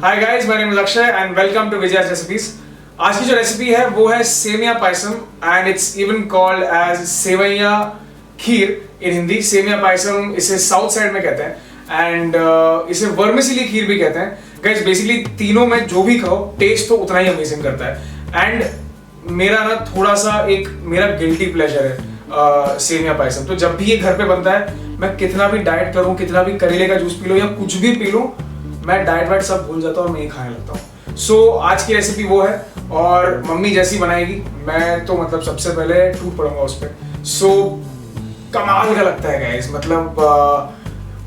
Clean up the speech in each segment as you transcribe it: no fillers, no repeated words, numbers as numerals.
Hi guys, my name is Akshay and welcome to Vijaya's recipes. आज की जो रेसिपी है वो है semiya payasam and it's even called as sevaiya kheer in Hindi. Semiya payasam इसे साउथ साइड में कहते हैं एंड इसे वर्मिसेली खीर भी कहते हैं। गाइस बेसिकली तीनों में जो भी खाओ टेस्ट तो उतना ही अमेजिंग करता है। एंड मेरा ना थोड़ा सा एक मेरा गिल्टी प्लेजर है सेमिया पायसम। तो जब भी ये घर पे बनता है, मैं कितना भी डाइट करूं, कितना भी करेले का जूस पी लो या कुछ भी पी लूं, मैं डाइट वाइट सब भूल जाता हूँ और मैं ही खाने लगता हूँ। सो आज की रेसिपी वो है और मम्मी जैसी बनाएगी, मैं तो मतलब सबसे पहले टूट पड़ूंगा उस पर। सो कमाल का लगता है गाइस, मतलब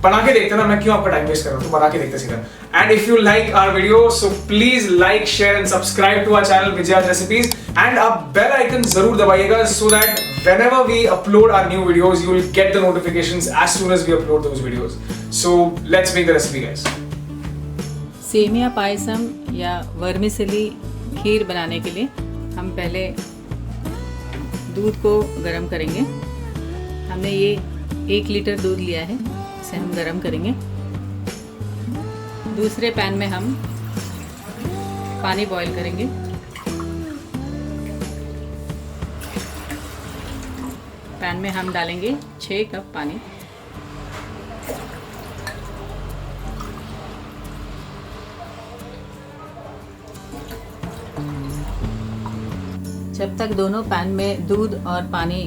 बना के देखते ना, मैं क्यों आपका टाइम वेस्ट कर रहा हूँ, तो बना के देखते सीधा। And if you like our video so please like share and subscribe to our channel Vijaya's recipes and आप बेल आइकन जरूर दबाइएगा so that whenever we upload our new videos you will get the notifications as soon as we upload those videos. So let's make the recipe guys. Semiya payasam या vermicelli खीर बनाने के लिए हम पहले दूध को गर्म करेंगे। हमने ये 1 लीटर दूध लिया है, इसे हम गर्म करेंगे। दूसरे पैन में हम पानी बॉईल करेंगे। पैन में हम डालेंगे 6 कप पानी। जब तक दोनों पैन में दूध और पानी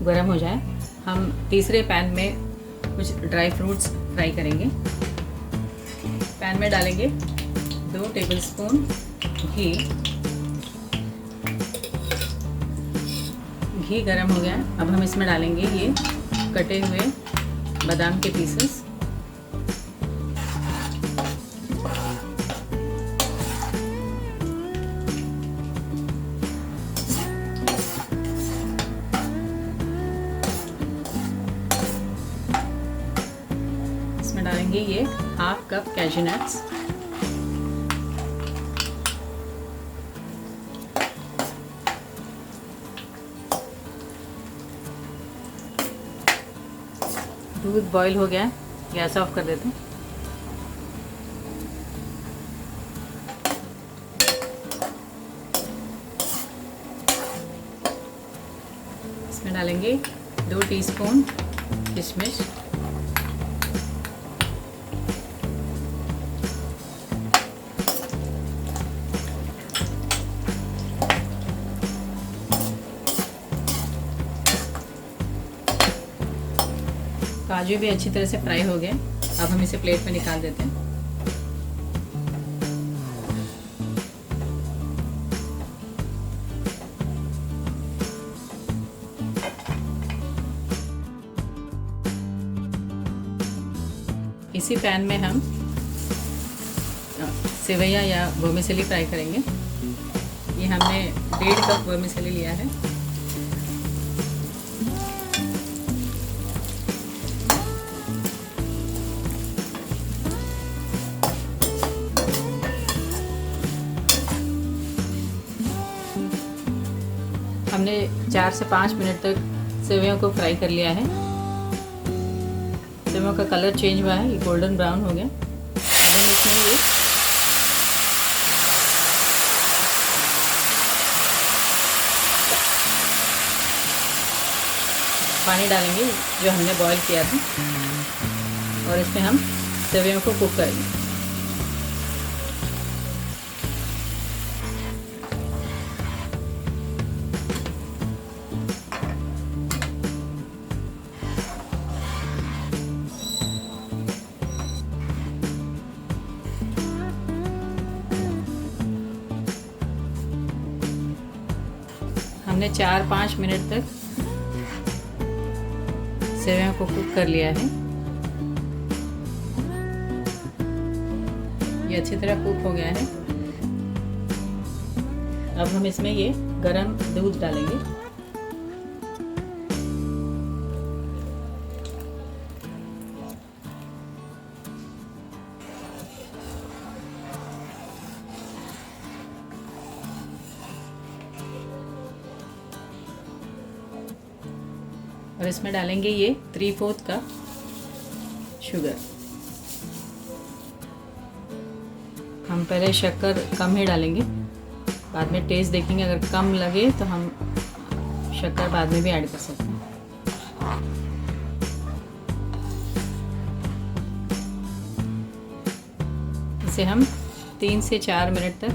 गर्म हो जाए, हम तीसरे पैन में कुछ ड्राई फ्रूट्स फ्राई करेंगे। पैन में डालेंगे 2 टेबलस्पून घी। घी गरम हो गया। अब हम इसमें डालेंगे ये कटे हुए बादाम के पीसेस। इसमें डालेंगे ये 1/2 कप कैश्यू नट्स। दूध बॉईल हो गया, गैस ऑफ कर देते हैं। इसमें डालेंगे 2 टीस्पून किशमिश, काजू भी अच्छी तरह से फ्राई हो गए। अब हम इसे प्लेट में निकाल देते हैं। इसी पैन में हम सेवैया या वर्मिसेली फ्राई करेंगे। ये हमने 1.5 कप वर्मिसेली लिया है। हमने 4 से 5 मिनट तक सेवैयों को फ्राई कर लिया है। सेवैयों का कलर चेंज हुआ है, ये गोल्डन ब्राउन हो गया। अब हम इसमें ये पानी डालेंगे जो हमने बॉईल किया था और इसमें हम सेवैयों को कुक करेंगे। हमने 4-5 मिनट तक सेवैयों को कुक कर लिया है। ये अच्छी तरह कुक हो गया है। अब हम इसमें ये गरम दूध डालेंगे। और इसमें डालेंगे ये 3/4 कप शुगर। हम पहले शक्कर कम ही डालेंगे, बाद में टेस्ट देखेंगे, अगर कम लगे तो हम शक्कर बाद में भी ऐड कर सकते हैं। इसे हम 3 से 4 मिनट तक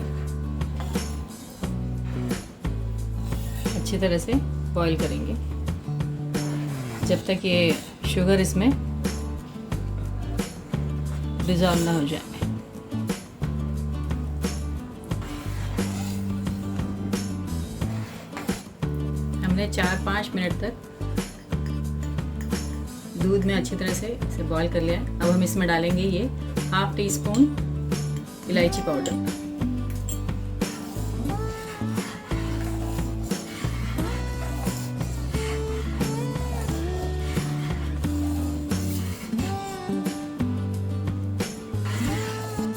अच्छी तरह से बॉईल करेंगे, जब तक ये शुगर इसमें डिज़ोल्व ना हो जाए। हमने 4-5 मिनट तक दूध में अच्छी तरह से इसे बॉईल कर लिया है। अब हम इसमें डालेंगे ये 1/2 टीस्पून इलायची पाउडर,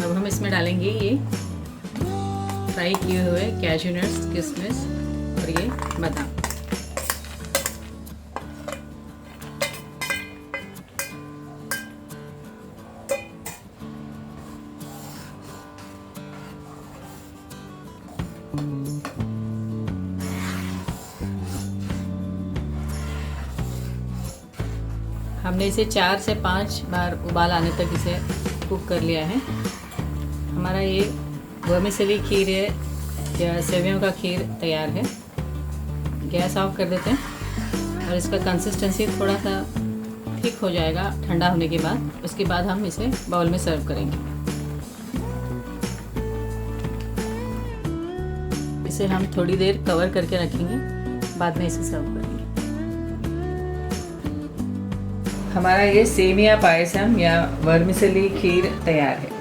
अब हम इसमें डालेंगे ये फ्राई किए हुए कैश्यू नट्स, किशमिश और ये बादाम। हमने इसे 4 से 5 बार उबाल आने तक इसे कुक कर लिया है। हमारा ये वर्मिसेली खीर है या सेवइयों का खीर तैयार है। गैस ऑफ कर देते हैं और इसका कंसिस्टेंसी थोड़ा सा थिक हो जाएगा ठंडा होने के बाद। उसके बाद हम इसे बाउल में सर्व करेंगे। इसे हम थोड़ी देर कवर करके रखेंगे, बाद में इसे सर्व करेंगे। हमारा ये सेमिया पायसम या वर्मिसेली खीर तैयार है।